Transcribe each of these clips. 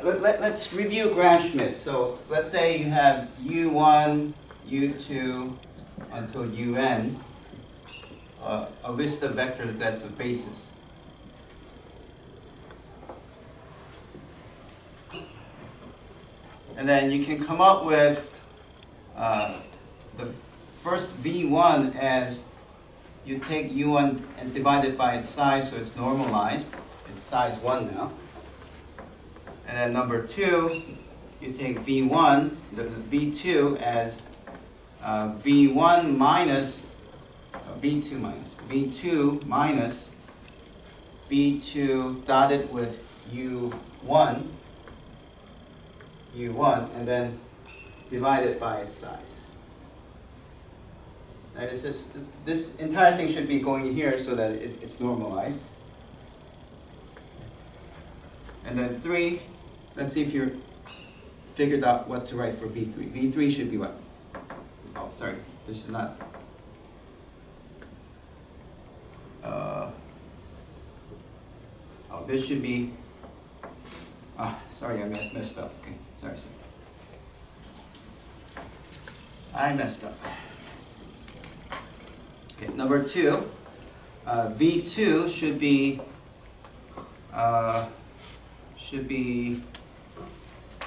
let's review Grand Schmidt. So let's say you have U1, U2 until UN, a list of vectors that's a basis. And then you can come up with the first V1 as you take U1 and divide it by its size, so it's normalized. It's size 1 now. And then number 2, you take V1, the V2 as V1 minus, V2 minus V2 dotted with U1, and then divide it by its size. Now this entire thing should be going here so that it's normalized. And then 3, let's see if you're figured out what to write for V3. V3 should be what? Oh, sorry, this is not. This should be. Sorry, I messed up. Okay, sorry. I messed up. Okay, number 2, V2 should be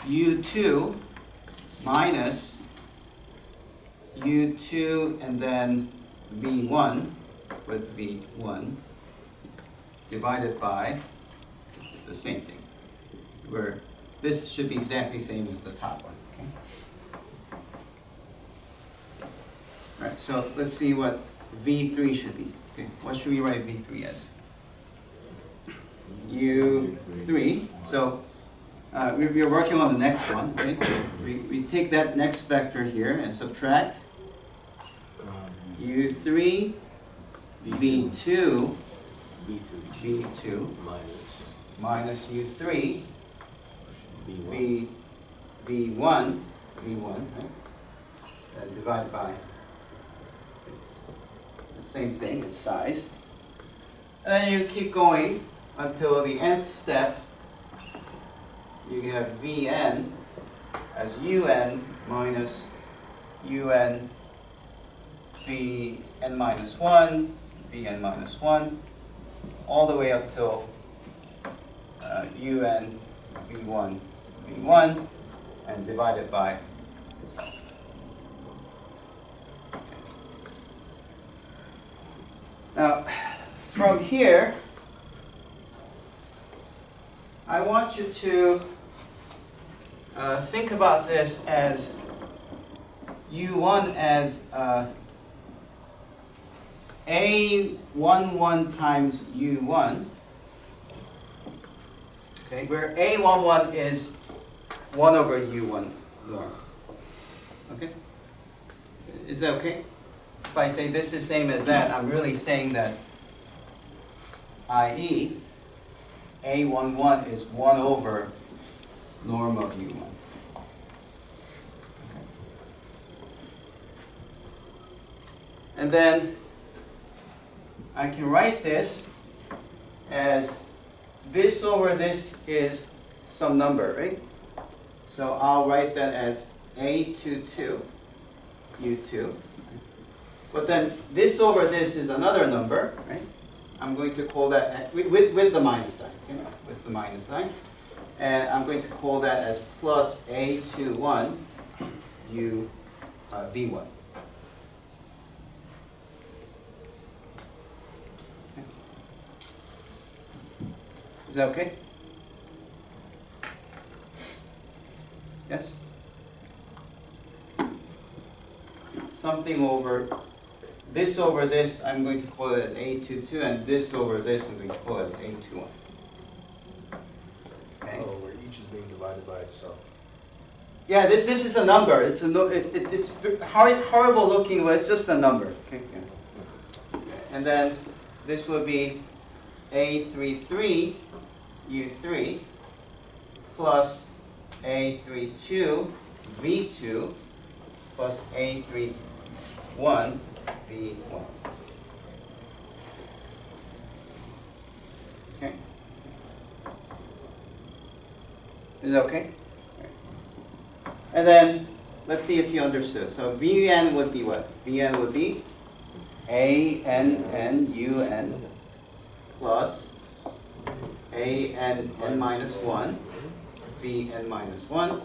U2 minus U2 and then V1 with V1 divided by the same thing, where this should be exactly the same as the top one. Okay? All right, so let's see what V3 should be. Okay, what should we write V3 as? U3. So we're working on the next one, right? So we take that next vector here and subtract U3 V2 minus U3 V1 right? And divide by the same thing, its size. And then you keep going until the nth step. You have Vn as Un minus Un Vn minus 1, Vn minus 1, all the way up till Un V1 V1, and divided by itself. Now, from here, I want you to think about this as U1 as A11 times U1, okay, where A11 is 1 over U1 norm. Okay? Is that okay? If I say this is same as that, I'm really saying that i.e. A11 is 1 over norm of U1. Okay. And then I can write this as this over this is some number, right? So I'll write that as A22, U2. But then this over this is another number, right? I'm going to call that, with the minus sign, okay? With the minus sign. And I'm going to call that as plus A21 U V1. Okay. Is that okay? Yes? Something over this, I'm going to call it as A22, and this over this, I'm going to call it as A21. Okay. Oh, where each is being divided by itself. Yeah, this is a number. It's horrible looking, but it's just a number. Okay. Yeah. And then this would be A33 U3 plus A32 V2 plus A31 V1. Okay. Is that okay? And then let's see if you understood. So Vn would be what? Vn would be ANN plus ANN minus 1 Vn minus 1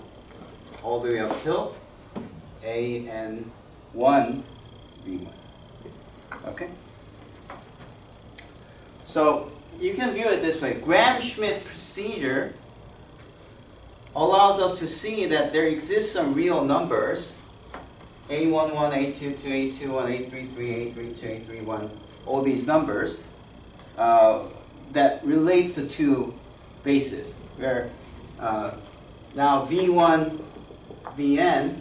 all the way up till AN1 V1. Okay? So you can view it this way. Gram-Schmidt procedure allows us to see that there exist some real numbers, A11, A22, A21, A33, A32, A31, all these numbers, that relates to two bases, where now V1, Vn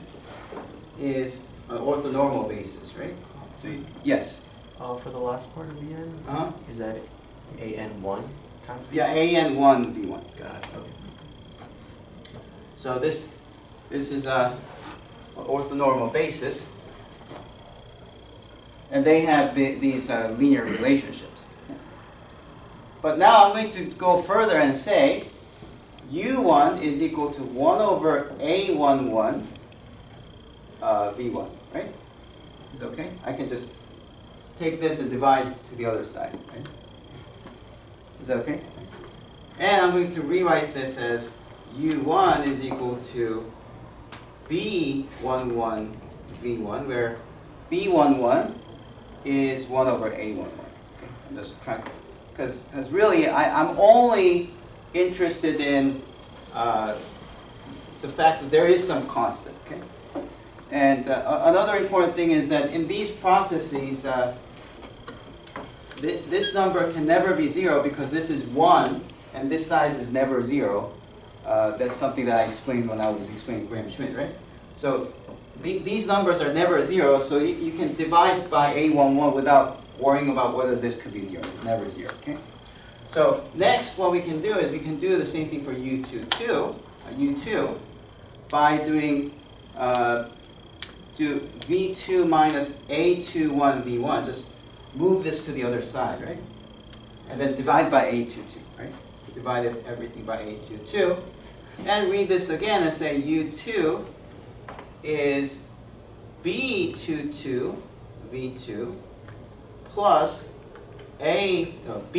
is an orthonormal basis, right? So yes? For the last part of Vn, is that AN1 times V1? Yeah, AN1 V1. Got it, okay. So this is a orthonormal basis, and they have these linear relationships. But now I'm going to go further and say U1 is equal to 1 over A11 V1, right? Is that okay? I can just take this and divide to the other side, right? Is that okay? And I'm going to rewrite this as U1 is equal to B11 V1, where B11 is 1 over A11. Okay? I'm just trying, because really I'm only interested in the fact that there is some constant. Okay? And another important thing is that in these processes, this number can never be 0 because this is 1 and this size is never 0. That's something that I explained when I was explaining Gram-Schmidt, right? So these numbers are never 0, so you can divide by A11 without worrying about whether this could be 0. It's never 0, okay? So next, what we can do is we can do the same thing for U2 by doing do V2 minus A21 V1. Just move this to the other side, right? And then divide by A22, right? Divide everything by A22. And read this again and say U2 is B22 V2 plus B21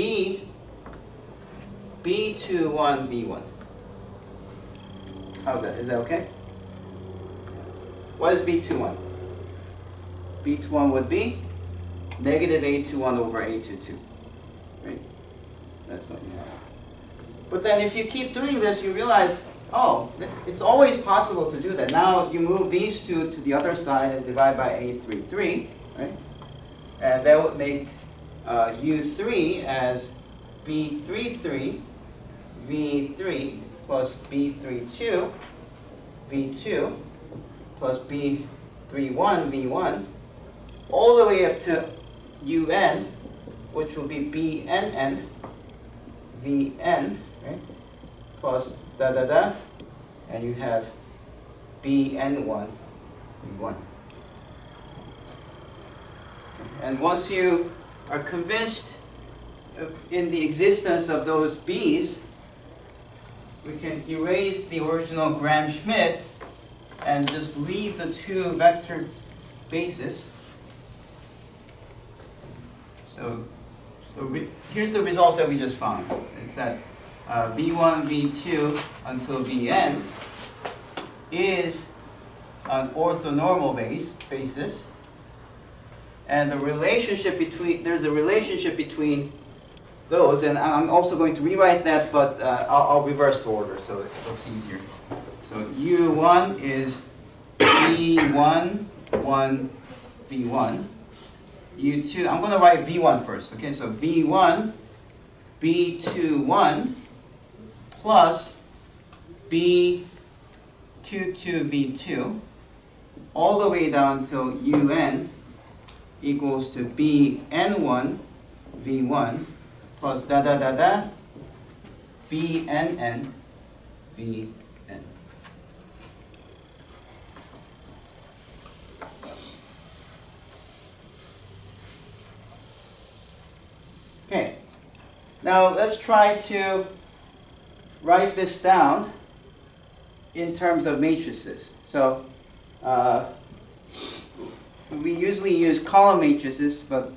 V1. How's that? Is that okay? What is B21? B21 would be negative A21 over A22. Right? That's what you have. But then if you keep doing this, you realize, oh, it's always possible to do that. Now you move these two to the other side and divide by A33, right? And that would make U3 as B33 V3 plus B32 V2 plus B31 V1 all the way up to UN, which will be BNN Vn, right? Plus da da da, and you have Bn1 V1. And once you are convinced in the existence of those B's, we can erase the original Gram-Schmidt and just leave the two vector bases. So here's the result that we just found. It's that V1, V2 until Vn is an orthonormal basis, and the relationship between there's a relationship between those, and I'm also going to rewrite that, but I'll reverse the order so it looks easier. So U1 is V1, 1, V1. U2, I'm going to write V1 first, okay? So V1, B21 plus B22 V2 all the way down till UN equals to BN1 V1 plus da da da da BNN Vn. Okay, now let's try to write this down in terms of matrices. So we usually use column matrices, but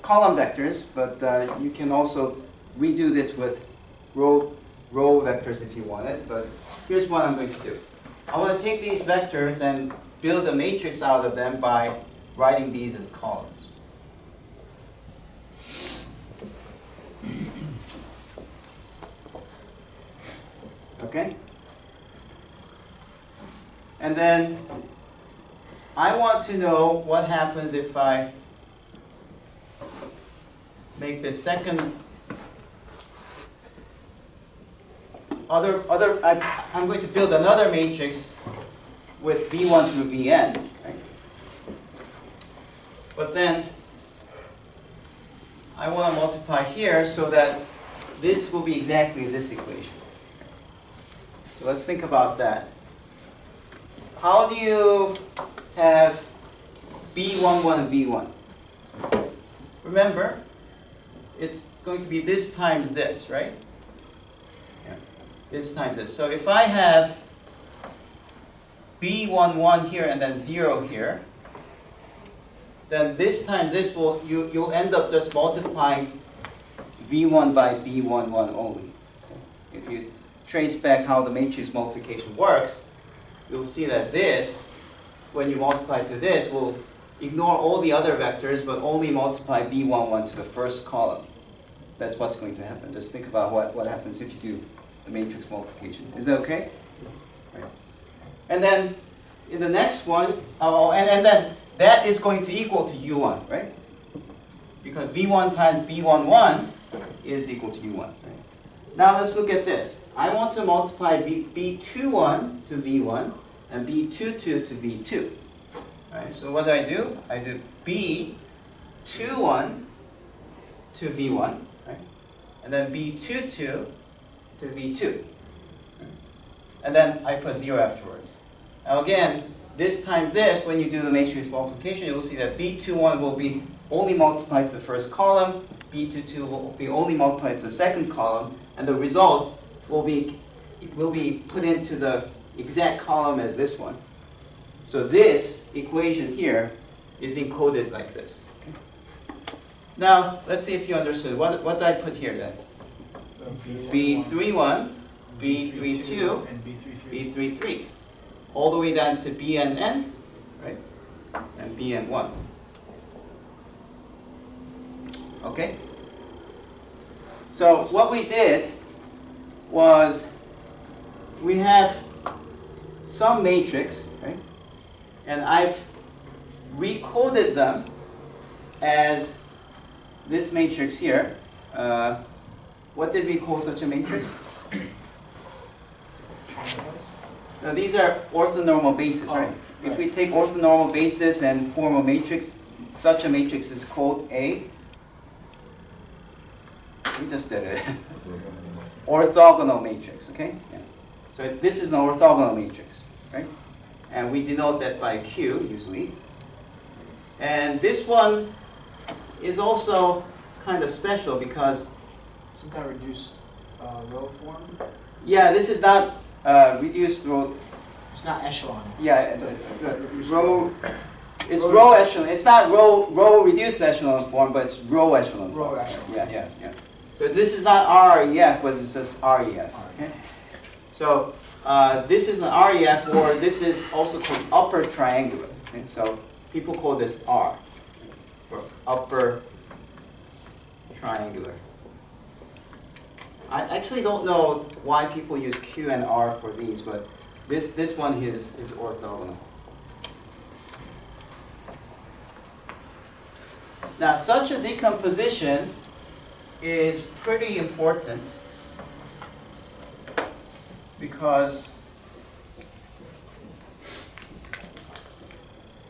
column vectors, but you can also redo this with row vectors if you want it. But here's what I'm going to do. I want to take these vectors and build a matrix out of them by writing these as columns. Okay? And then I want to know what happens if I make the second I'm going to build another matrix with V1 through Vn. Right? But then I want to multiply here so that this will be exactly this equation. So let's think about that. How do you have B11 and V1? Remember, it's going to be this times this, right? Yeah. This times this. So if I have B11 here and then 0 here, then this times this you'll end up just multiplying V1 by B11 only. If you trace back how the matrix multiplication works, you'll see that this, when you multiply to this, will ignore all the other vectors, but only multiply B11 to the first column. That's what's going to happen. Just think about what happens if you do the matrix multiplication. Is that okay? Right. And then in the next one, and then that is going to equal to U1, right? Because V1 times B11 is equal to U1. Right? Now let's look at this. I want to multiply B21 to V1 and B22 to V2. Right? So what do? I do B21 to V1, right? And then B22 to V2. Right? And then I put 0 afterwards. Now again, this times this, when you do the matrix multiplication, you will see that B21 will be only multiplied to the first column, B22 will be only multiplied to the second column, and the result will be put into the exact column as this one. So this equation here is encoded like this. Okay. Now, let's see if you understood. What did I put here then? B31, B32, and B33. All the way down to Bn, right? And Bn1. Okay? So what we did was we have some matrix, right? And I've recoded them as this matrix here. What did we call such a matrix? Now these are orthonormal bases, right? If we take orthonormal bases and form a matrix, such a matrix is called a, we just did it, orthogonal matrix, okay? Yeah. So this is an orthogonal matrix, right? And we denote that by Q, usually. And this one is also kind of special because... Isn't that reduced row form? Yeah, this is not reduced row. It's not echelon. Yeah, row. It's row echelon. It's not row reduced echelon form, but it's row echelon form. Row echelon. Yeah. So this is not REF, but it's just REF. Okay? So this is an REF, or this is also called upper triangular. Okay? So people call this R, or upper triangular. I actually don't know why people use Q and R for these, but this one is orthogonal. Now, such a decomposition is pretty important because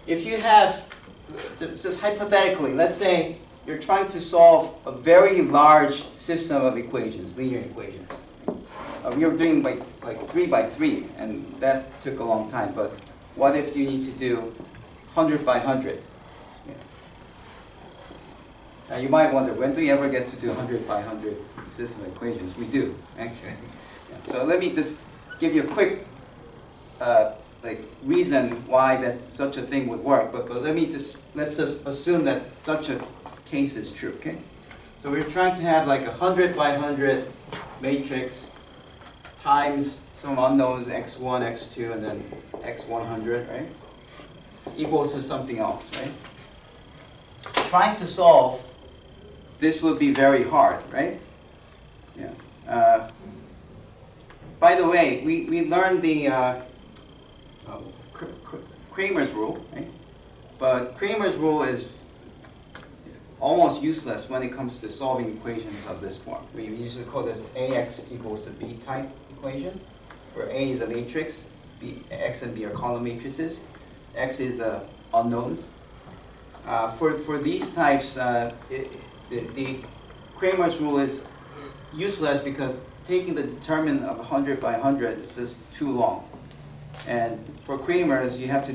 if you have, just hypothetically, let's say you're trying to solve a very large system of equations, linear equations. We were doing like 3 by 3, and that took a long time. But what if you need to do 100 by 100? Yeah. Now you might wonder, when do we ever get to do 100 by 100 system of equations? We do, actually. Yeah. So let me just give you a quick reason why that such a thing would work. But let's just assume that such a case is true. Okay. So we're trying to have like 100 by 100 matrix times some unknowns x1, x2, and then x100, right? Equals to something else, right? Trying to solve this would be very hard, right? Yeah. By the way, we learned the Kramer's rule, right? But Kramer's rule is almost useless when it comes to solving equations of this form. We usually call this AX equals to B type equation, where A is a matrix, X and B are column matrices, X is the unknowns. For these types, the Kramer's rule is useless because taking the determinant of 100 by 100 is just too long. And for Kramer's, you have to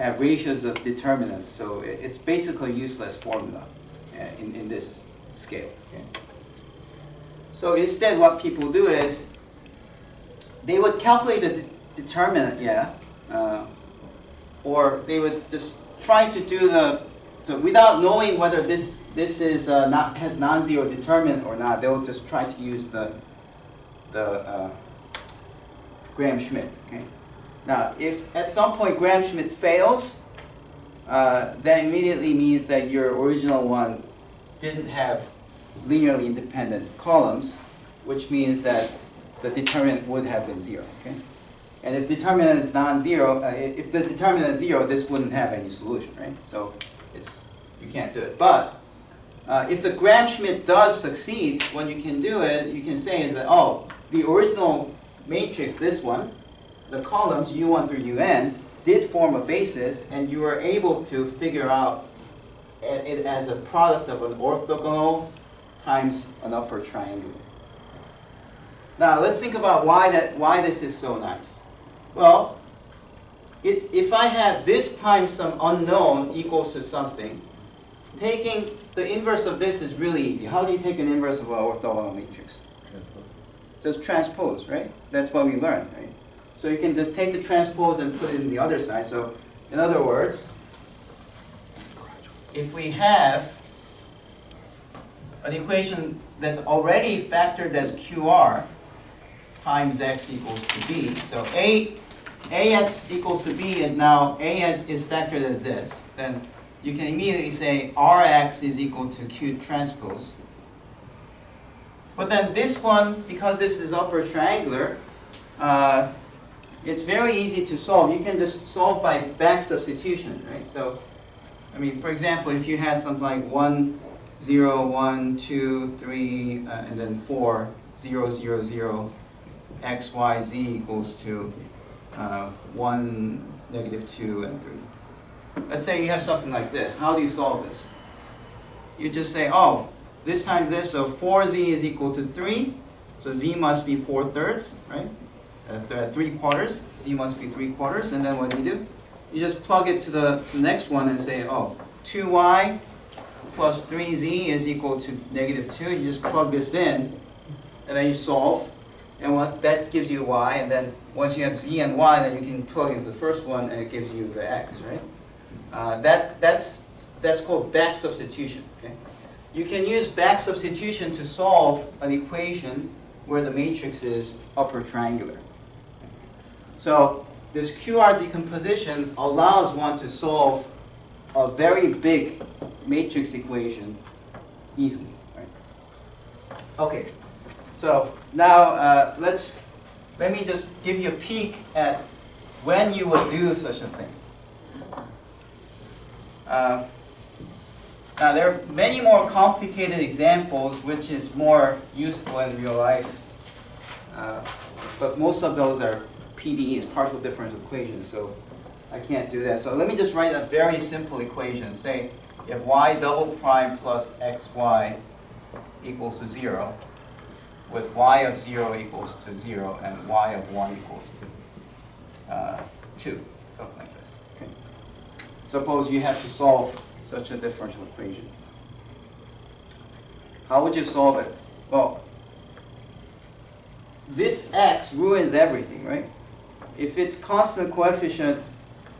have ratios of determinants, so it's basically a useless formula in this scale. Okay? So instead, what people do is they would calculate the determinant, or they would just try to do so without knowing whether this is has non-zero determinant or not. They'll just try to use the Graham-Schmidt. Okay. Now, if at some point Graham-Schmidt fails, that immediately means that your original one didn't have linearly independent columns, which means that the determinant would have been zero. Okay. And if determinant is non-zero, if the determinant is zero, this wouldn't have any solution, right? So you can't do it. But if the Graham-Schmidt does succeed, what you can do is you can say is that, oh, the original matrix, this one, the columns U1 through UN did form a basis, and you were able to figure out it as a product of an orthogonal times an upper triangle. Now let's think about why this is so nice. Well, if I have this times some unknown equals to something, taking the inverse of this is really easy. How do you take an inverse of an orthogonal matrix? Just transpose, right? That's what we learned, right? So you can just take the transpose and put it in the other side. So in other words, if we have an equation that's already factored as QR times x equals to b, so ax equals to b is now is factored as this, then you can immediately say Rx is equal to Q transpose. But then this one, because this is upper triangular, it's very easy to solve. You can just solve by back substitution, right? So, I mean, for example, if you had something like 1, 0, 1, 2, 3, and then 4, 0, 0, 0, x, y, z equals to 1, negative 2, and 3. Let's say you have something like this. How do you solve this? You just say, oh, this times this, so 4z is equal to 3, so z must be 4/3, right? 3/4, z must be 3/4, and then what do? You just plug it to the next one and say, oh, 2y plus 3z is equal to negative 2. You just plug this in, and then you solve, and that gives you y, and then once you have z and y, then you can plug into the first one, and it gives you the x, right? That's called back substitution. Okay? You can use back substitution to solve an equation where the matrix is upper triangular. So this QR decomposition allows one to solve a very big matrix equation easily. Right? Okay, so now let me just give you a peek at when you would do such a thing. Now there are many more complicated examples which is more useful in real life, but most of those are PDEs, partial differential equations, so I can't do that. So let me just write a very simple equation. Say if y double prime plus xy equals to 0, with y of 0 equals to 0 and y of 1 equals to 2, something like this. Okay. Suppose you have to solve such a differential equation. How would you solve it? Well, this x ruins everything, right? If it's constant coefficient,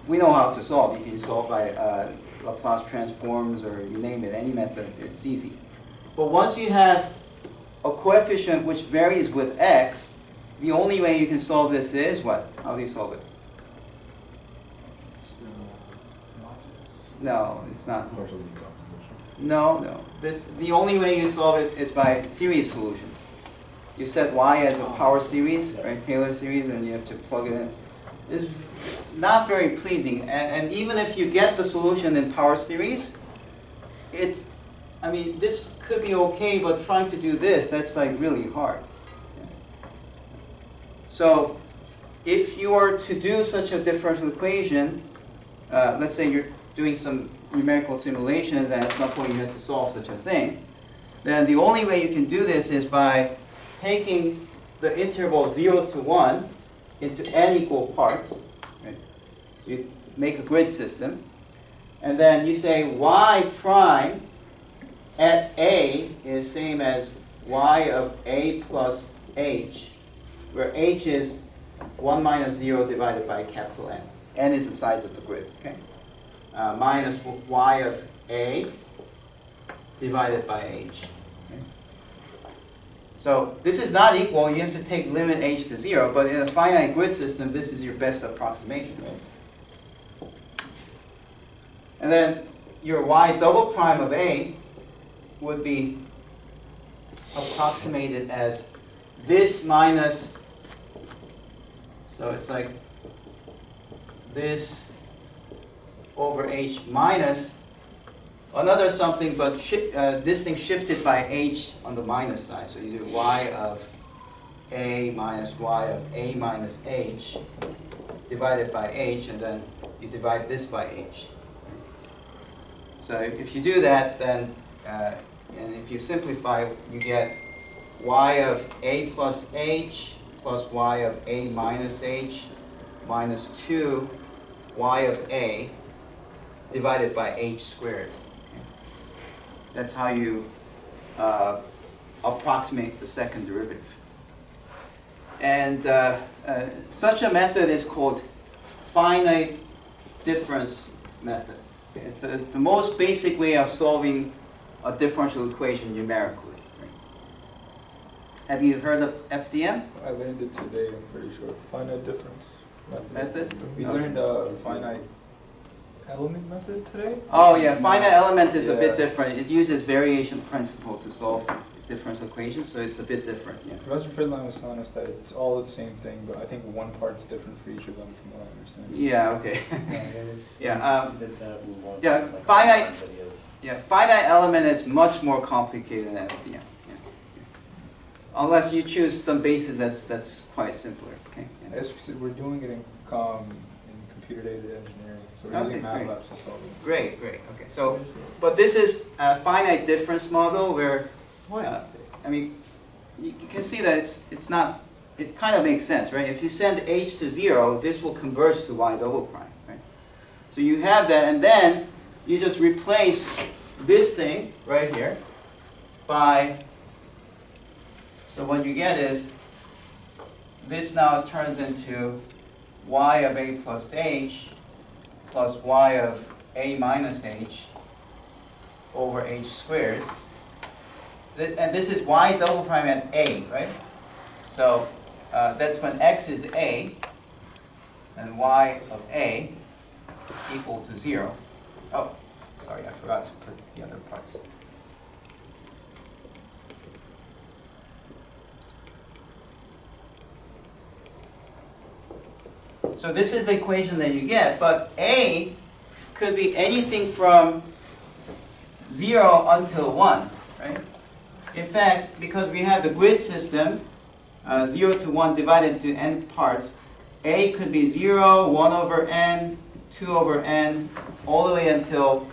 we know how to solve. You can solve by Laplace transforms or you name it, any method, it's easy. But once you have a coefficient which varies with x, the only way you can solve this is what? How do you solve it? No, it's not. Partial decomposition. No. The only way you solve it is by series solutions. You set y as a power series, right, Taylor series, and you have to plug it in. It's not very pleasing, and even if you get the solution in power series, I mean, this could be okay, but trying to do this, that's like really hard. So, if you are to do such a differential equation, let's say you're doing some numerical simulations and at some point you have to solve such a thing, then the only way you can do this is by taking the interval 0 to 1 into n equal parts. Right? So you make a grid system, and then you say y prime at a is same as y of a plus h, where h is 1 minus 0 divided by capital N. N is the size of the grid. Okay? Minus y of a divided by h. Okay? So this is not equal. You have to take limit h to 0, but in a finite grid system, this is your best approximation. Right? And then your y double prime of a would be approximated as this minus, so it's like this over h minus another something, but this thing shifted by h on the minus side. So you do y of a minus y of a minus h divided by h, and then you divide this by h. So if you do that, then and if you simplify, you get y of a plus h plus y of a minus h minus 2 y of a divided by h squared. Okay. That's how you approximate the second derivative. And such a method is called finite difference method. Okay. It's the most basic way of solving a differential equation numerically. Right? Have you heard of FDM? I learned it today, I'm pretty sure. Finite difference Method? We learned finite element method today? Oh yeah, finite element is a Yeah. bit different. It uses variation principle to solve differential equations, so it's a bit different. Yeah. Professor Fridline was telling us that it's all the same thing, but I think one part's different for each of them from what I understand. Yeah. Okay. Yeah, Yeah, finite. Yeah, finite element is much more complicated than FDM. Yeah. Unless you choose some basis that's quite simpler. Okay. Yeah. As we said, we're doing it in computer-aided engineering, so we're Okay, using great. MATLAB to solve it. Great. Okay. So, but this is a finite difference model where, I mean, you can see that it's not. It kind of makes sense, right? If you send h to 0, this will converge to y double prime, right? So you have that, and then you just replace this thing right here by, so what you get is, this now turns into y of a plus h plus y of a minus h over h squared. And this is y double prime at a, right? So that's when x is a, and y of a equal to 0. Oh, sorry, I forgot to put the other parts. So this is the equation that you get, but a could be anything from 0 until 1, right? In fact, because we have the grid system, 0 to 1 divided into n parts, a could be 0, 1 over n, 2 over n, all the way until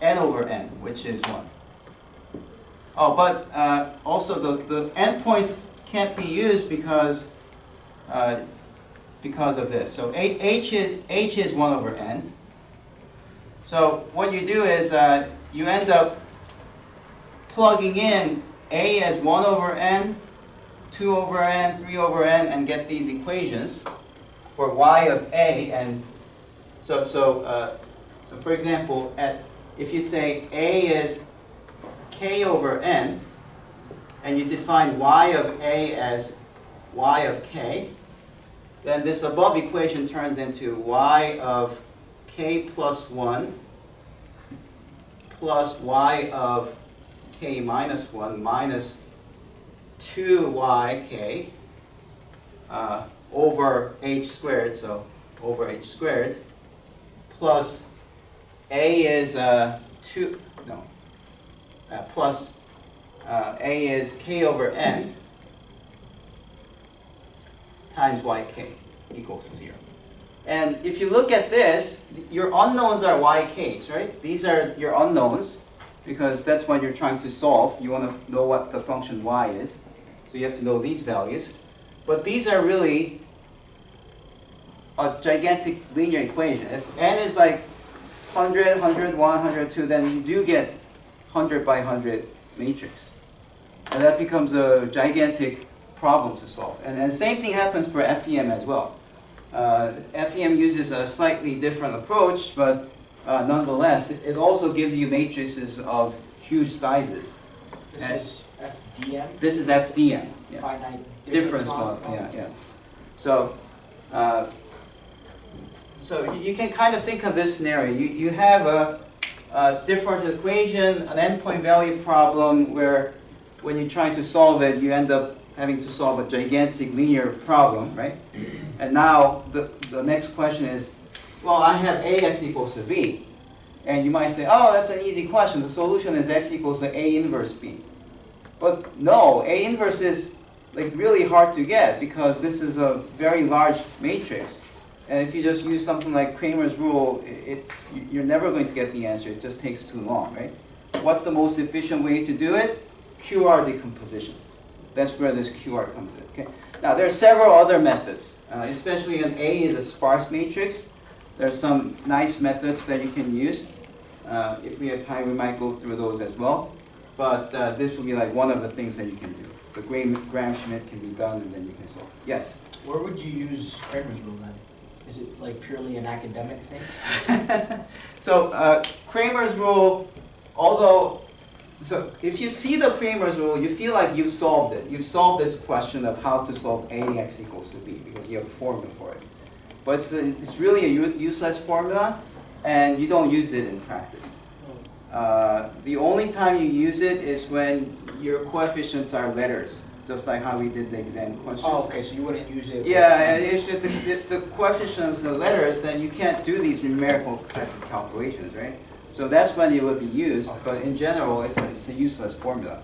n over n, which is 1. Oh, but also the endpoints can't be used because of this. So h is 1 over n. So what you do is you end up plugging in a as 1 over n 2 over n, 3 over n, and get these equations for y of a. And so for example, if you say a is k over n, and you define y of a as y of k, then this above equation turns into y of k plus 1 plus y of k minus 1 minus 2yk over h squared, so over h squared, plus a is plus a is k over n times yk equals 0. And if you look at this, your unknowns are yks, right? These are your unknowns, because that's what you're trying to solve. You want to know what the function y is, so you have to know these values. But these are really a gigantic linear equation. If n is like 100, 101, 102, then you do get 100 by 100 matrix. And that becomes a gigantic problem to solve. And same thing happens for FEM as well. FEM uses a slightly different approach, but nonetheless, it also gives you matrices of huge sizes. This is FDM? This is FDM. Yeah. Finite Difference model. Yeah. So, so you can kind of think of this scenario. You have a differential equation, an endpoint value problem, where when you're trying to solve it, you end up having to solve a gigantic linear problem, right? And now the next question is, well, I have ax equals to b. And you might say, oh, that's an easy question. The solution is x equals to a inverse b. But no, a inverse is like really hard to get because this is a very large matrix. And if you just use something like Kramer's rule, you're never going to get the answer. It just takes too long, right? What's the most efficient way to do it? QR decomposition. That's where this QR comes in. Okay. Now there are several other methods, especially when A is a sparse matrix. There are some nice methods that you can use. If we have time, we might go through those as well. But this will be like one of the things that you can do. The Graham-Schmidt can be done, and then you can solve. Yes. Where would you use Kramer's rule then? Is it like purely an academic thing? So Kramer's rule, so if you see the Kramer's rule, you feel like you've solved it. You've solved this question of how to solve ax equals to b because you have a formula for it. But it's really a useless formula, and you don't use it in practice. The only time you use it is when your coefficients are letters, just like how we did the exam questions. Oh, okay, so you wouldn't use it. Yeah, if the coefficients are letters, then you can't do these numerical type of calculations, right? So that's when it would be used, but in general, it's a useless formula.